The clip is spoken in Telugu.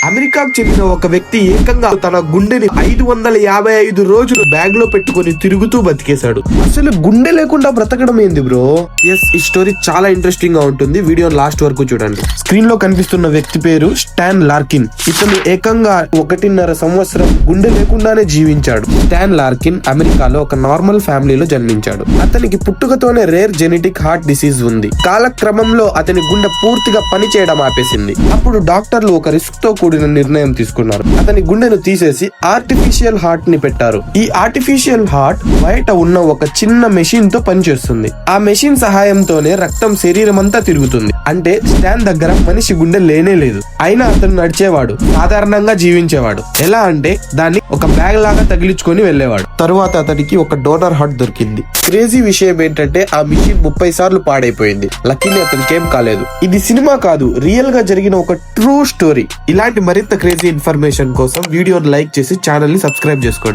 అమెరికాకు చెందిన ఒక వ్యక్తి ఏకంగా తన గుండెని 555 రోజులు బ్యాగ్ లో పెట్టుకుని తిరుగుతూ బతికేశాడు. అసలు గుండె లేకుండా బ్రతకడం ఏంది బ్రో? ఎస్, ఈ స్టోరీ చాలా ఇంట్రెస్టింగ్ గా ఉంటుంది. వీడియో లాస్ట్ వరకు చూడండి. స్క్రీన్ లో కనిపిస్తున్న వ్యక్తి పేరు స్టాన్ లార్కిన్. ఇతను ఏకంగా 1.5 సంవత్సరం గుండె లేకుండానే జీవించాడు. స్టాన్ లార్కిన్ అమెరికాలో ఒక నార్మల్ ఫ్యామిలీలో జన్మించాడు. అతనికి పుట్టుకతోనే రేర్ జెనెటిక్ హార్ట్ డిసీజ్ ఉంది. కాలక్రమంలో అతని గుండె పూర్తిగా పని చేయడం ఆపేసింది. అప్పుడు డాక్టర్లు ఒక రిస్క్ తో కూడిన నిర్ణయం తీసుకున్నారు. అతని గుండెను తీసేసి ఆర్టిఫిషియల్ హార్ట్ ని పెట్టారు. ఈ ఆర్టిఫిషియల్ హార్ట్ బయట ఉన్న ఒక చిన్న మెషిన్ తో పనిచేస్తుంది. ఆ మెషిన్ సహాయంతోనే రక్తం శరీరం అంతా తిరుగుతుంది. అంటే స్టాన్ దగ్గర మనిషి గుండె లేనే లేదు. అయినా అతను నడిచేవాడు, సాధారణంగా జీవించేవాడు. ఎలా అంటే దాన్ని ఒక బ్యాగ్ లాగా తగిలించుకొని వెళ్లేవాడు. తరువాత అతనికి ఒక డోనర్ హార్ట్ దొరికింది. క్రేజీ విషయం ఏంటంటే ఆ మిషన్ 30 సార్లు పాడైపోయింది. లక్కీని అతనికి ఏం కాలేదు. ఇది సినిమా కాదు, రియల్ గా జరిగిన ఒక ట్రూ స్టోరీ. ఇలాంటి మరింత క్రేజీ ఇన్ఫర్మేషన్ కోసం వీడియోని లైక్ చేసి ఛానల్ ని సబ్స్క్రైబ్ చేసుకోండి.